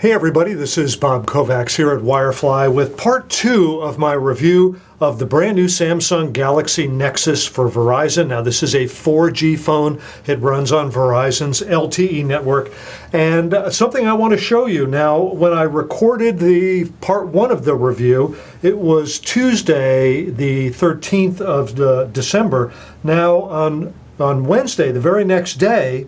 Hey everybody, this is Bob Kovacs here at Wirefly with part 2 of my review of the brand new Samsung Galaxy Nexus for Verizon. Now this is a 4G phone. It runs on Verizon's LTE network. And something I want to show you. Now when I recorded the part 1 of the review, it was Tuesday the 13th of December. Now on Wednesday, the very next day,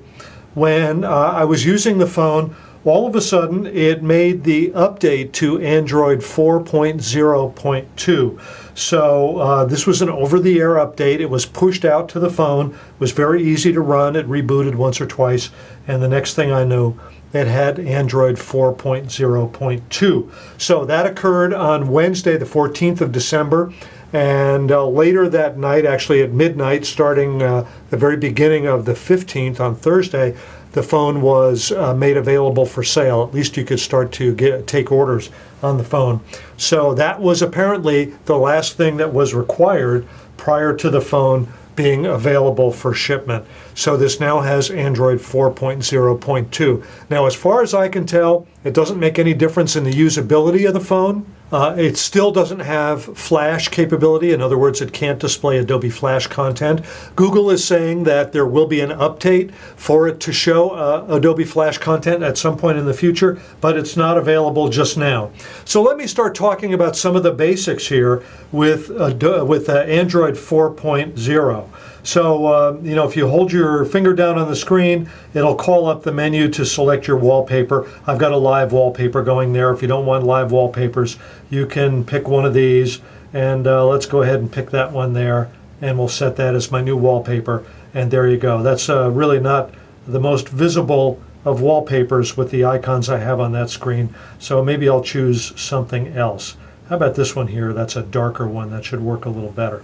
when I was using the phone, all of a sudden it made the update to Android 4.0.2. So this was an over-the-air update. It was pushed out to the phone. It was very easy to run. It rebooted once or twice, and the next thing I knew, it had Android 4.0.2. So that occurred on Wednesday, the 14th of December. And later that night, actually at midnight, starting the very beginning of the 15th on Thursday, the phone was made available for sale. At least you could start to take orders on the phone. So that was apparently the last thing that was required prior to the phone being available for shipment. So this now has Android 4.0.2. Now, as far as I can tell, it doesn't make any difference in the usability of the phone. It still doesn't have Flash capability. In other words, it can't display Adobe Flash content. Google is saying that there will be an update for it to show Adobe Flash content at some point in the future, but it's not available just now. So let me start talking about some of the basics here with Android 4.0. So, if you hold your finger down on the screen, it'll call up the menu to select your wallpaper. I've got a live wallpaper going there. If you don't want live wallpapers, you can pick one of these, and let's go ahead and pick that one there, and we'll set that as my new wallpaper, and there you go. That's really not the most visible of wallpapers with the icons I have on that screen, so maybe I'll choose something else. How about this one here? That's a darker one. That should work a little better.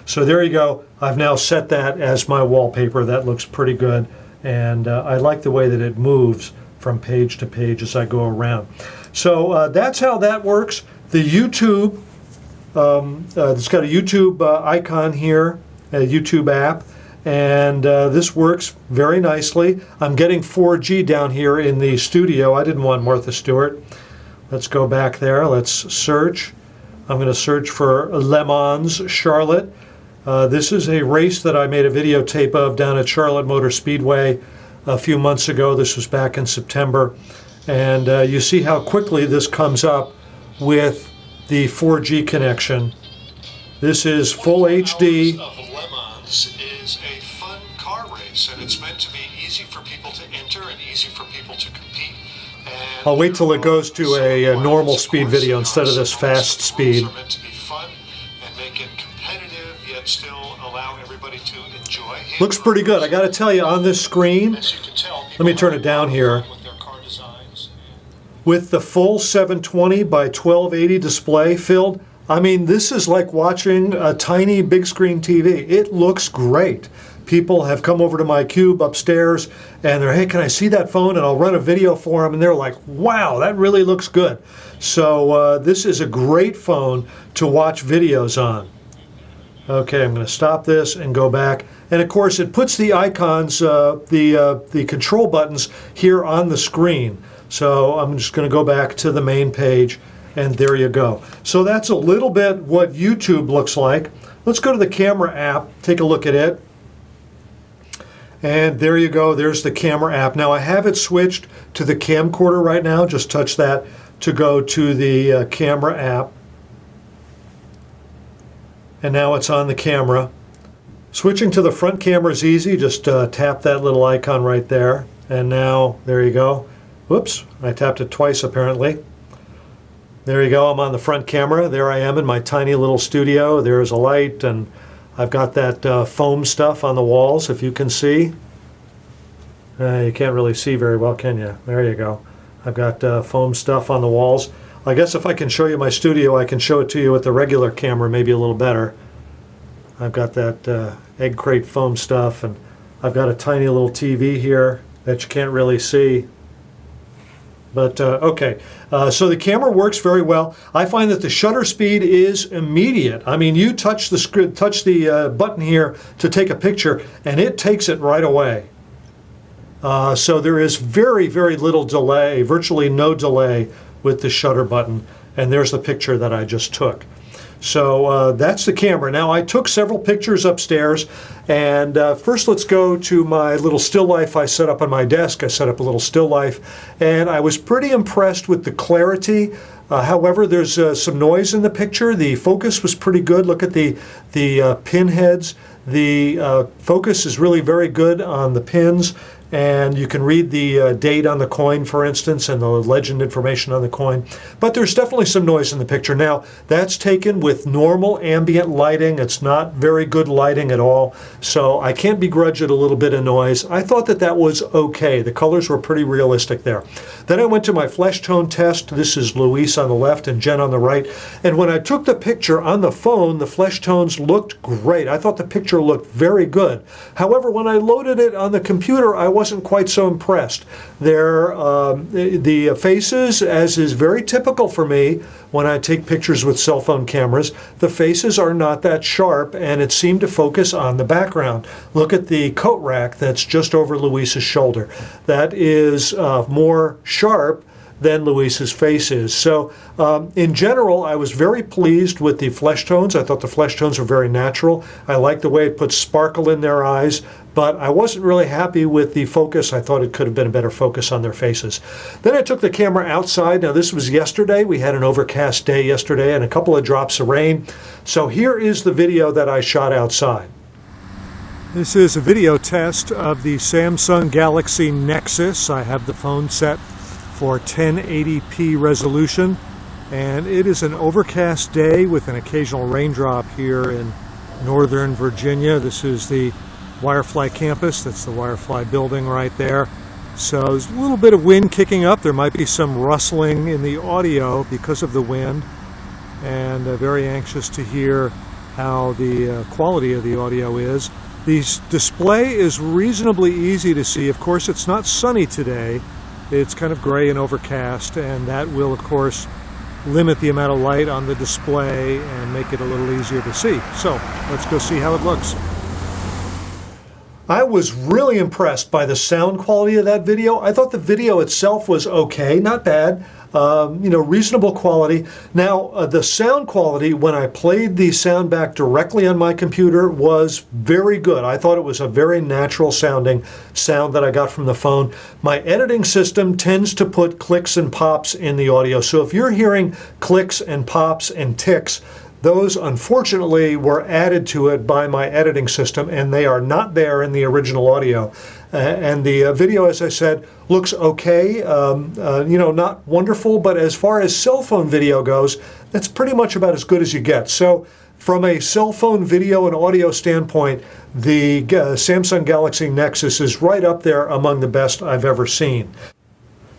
So there you go. I've now set that as my wallpaper. That looks pretty good, and I like the way that it moves from page to page as I go around. So that's how that works. The YouTube, it's got a YouTube icon here, a YouTube app, and this works very nicely. I'm getting 4G down here in the studio. I didn't want Martha Stewart. Let's go back there. Let's search. I'm going to search for Le Mans Charlotte. This is a race that I made a videotape of down at Charlotte Motor Speedway a few months ago. This was back in September. And you see how quickly this comes up with the 4G connection. This is full HD. Of Le Mans is a fun car race, and it's meant to be easy for people to enter and easy for people to compete. And I'll wait till it goes to a normal speed video instead of this fast speed. Still allow everybody to enjoy. Looks pretty good. I got to tell you, on this screen, let me turn it down here. With the full 720 by 1280 display filled, I mean, this is like watching a tiny big screen TV. It looks great. People have come over to my cube upstairs and they're, hey, can I see that phone? And I'll run a video for them, and they're like, wow, that really looks good. So this is a great phone to watch videos on. Okay, I'm going to stop this and go back. And of course, it puts the icons, the control buttons here on the screen. So I'm just going to go back to the main page, and there you go. So that's a little bit what YouTube looks like. Let's go to the camera app, take a look at it. And there you go, there's the camera app. Now I have it switched to the camcorder right now. Just touch that to go to the camera app. And now it's on the camera. Switching to the front camera is easy. Just tap that little icon right there. And now, there you go. Whoops, I tapped it twice apparently. There you go, I'm on the front camera. There I am in my tiny little studio. There's a light, and I've got that foam stuff on the walls, if you can see. You can't really see very well, can you? There you go. I've got foam stuff on the walls. I guess if I can show you my studio, I can show it to you with the regular camera, maybe a little better. I've got that egg crate foam stuff, and I've got a tiny little TV here that you can't really see. But okay, so the camera works very well. I find that the shutter speed is immediate. I mean, you touch the button here to take a picture, and it takes it right away. So there is very, very little delay, virtually no delay with the shutter button. And there's the picture that I just took. So that's the camera. Now I took several pictures upstairs, and first let's go to my little still life I set up on my desk. I set up a little still life, and I was pretty impressed with the clarity. However, there's some noise in the picture. The focus was pretty good. Look at the pinheads. The focus is really very good on the pins, and you can read the date on the coin, for instance, and the legend information on the coin. But there's definitely some noise in the picture. Now, that's taken with normal ambient lighting. It's not very good lighting at all, so I can't begrudge it a little bit of noise. I thought that that was okay. The colors were pretty realistic there. Then I went to my flesh tone test. This is Luis on the left and Jen on the right. And when I took the picture on the phone, the flesh tones looked great. I thought the picture looked very good. However, when I loaded it on the computer, I wasn't quite so impressed. The faces, as is very typical for me when I take pictures with cell phone cameras, the faces are not that sharp, and it seemed to focus on the background. Look at the coat rack that's just over Luis's shoulder. That is more sharp than Luis's face is. So in general, I was very pleased with the flesh tones. I thought the flesh tones were very natural. I liked the way it put sparkle in their eyes, but I wasn't really happy with the focus. I thought it could have been a better focus on their faces. Then I took the camera outside. Now this was yesterday. We had an overcast day yesterday and a couple of drops of rain. So here is the video that I shot outside. This is a video test of the Samsung Galaxy Nexus. I have the phone set for 1080p resolution, and it is an overcast day with an occasional raindrop here in Northern Virginia. This is the Wirefly campus. That's the Wirefly building right there. So there's a little bit of wind kicking up. There might be some rustling in the audio because of the wind, and very anxious to hear how the quality of the audio is. The display is reasonably easy to see. Of course, it's not sunny today. It's kind of gray and overcast, and that will, of course, limit the amount of light on the display and make it a little easier to see. So let's go see how it looks. I was really impressed by the sound quality of that video. I thought the video itself was okay, not bad. Reasonable quality. Now, the sound quality, when I played the sound back directly on my computer, was very good. I thought it was a very natural sounding sound that I got from the phone. My editing system tends to put clicks and pops in the audio. So if you're hearing clicks and pops and ticks, those unfortunately were added to it by my editing system, and they are not there in the original audio. And the video, as I said, looks okay, not wonderful, but as far as cell phone video goes, that's pretty much about as good as you get. So from a cell phone video and audio standpoint, the Samsung Galaxy Nexus is right up there among the best I've ever seen.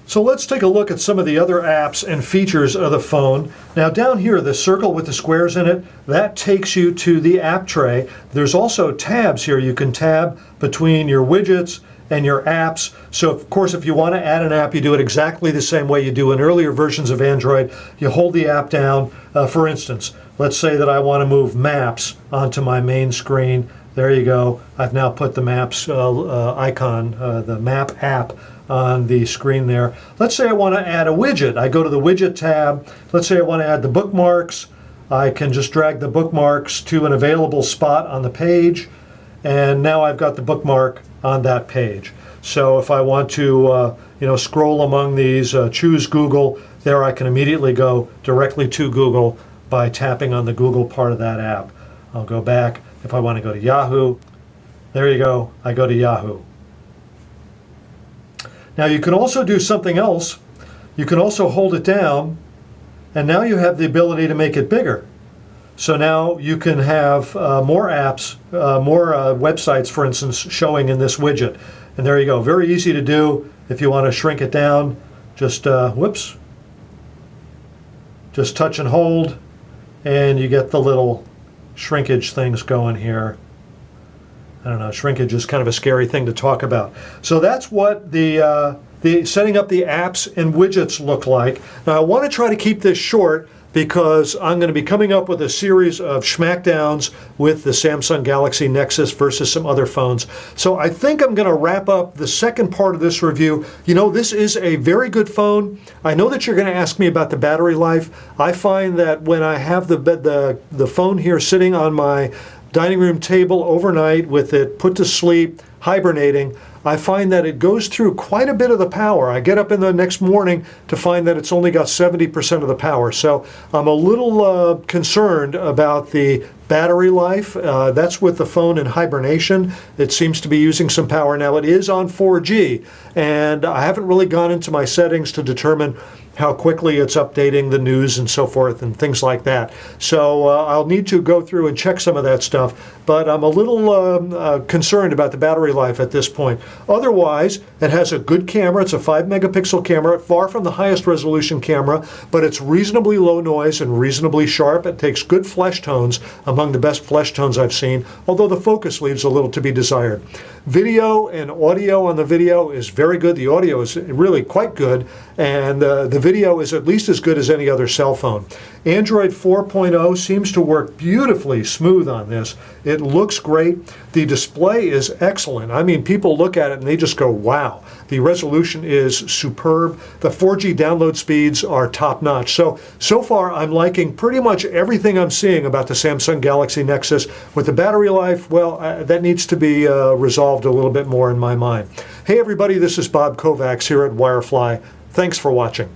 So let's take a look at some of the other apps and features of the phone. Now down here, the circle with the squares in it, that takes you to the app tray. There's also tabs here. You can tab between your widgets and your apps. So of course, if you want to add an app, you do it exactly the same way you do in earlier versions of Android. You hold the app down. For instance, let's say that I want to move Maps onto my main screen. There you go. I've now put the Maps icon, the Map app, on the screen there. Let's say I want to add a widget. I go to the widget tab. Let's say I want to add the bookmarks. I can just drag the bookmarks to an available spot on the page, and now I've got the bookmark on that page. So if I want to scroll among these, choose Google, there I can immediately go directly to Google by tapping on the Google part of that app. I'll go back. If I want to go to Yahoo, there you go, I go to Yahoo. Now you can also do something else. You can also hold it down, and now you have the ability to make it bigger. So now you can have more apps, more websites, for instance, showing in this widget. And there you go. Very easy to do. If you want to shrink it down, just just touch and hold, and you get the little shrinkage things going here. I don't know, shrinkage is kind of a scary thing to talk about. So that's what the setting up the apps and widgets look like. Now I want to try to keep this short, because I'm going to be coming up with a series of schmackdowns with the Samsung Galaxy Nexus versus some other phones. So I think I'm going to wrap up the second part of this review. You know, this is a very good phone. I know that you're going to ask me about the battery life. I find that when I have the phone here sitting on my dining room table overnight with it put to sleep, hibernating, I find that it goes through quite a bit of the power. I get up in the next morning to find that it's only got 70% of the power. So I'm a little concerned about the battery life. That's with the phone in hibernation. It seems to be using some power. Now it is on 4G, and I haven't really gone into my settings to determine how quickly it's updating the news and so forth and things like that. So I'll need to go through and check some of that stuff, but I'm a little concerned about the battery life at this point. Otherwise, it has a good camera. It's a 5-megapixel camera, far from the highest resolution camera, but it's reasonably low noise and reasonably sharp. It takes good flesh tones, among the best flesh tones I've seen, although the focus leaves a little to be desired. Video and audio on the video is very good. The audio is really quite good, and the video is at least as good as any other cell phone. Android 4.0 seems to work beautifully smooth on this. It looks great. The display is excellent. I mean, people look at it and they just go, wow. The resolution is superb. The 4G download speeds are top-notch. So far, I'm liking pretty much everything I'm seeing about the Samsung Galaxy Nexus. With the battery life, well, that needs to be resolved a little bit more in my mind. Hey, everybody, this is Bob Kovacs here at Wirefly. Thanks for watching.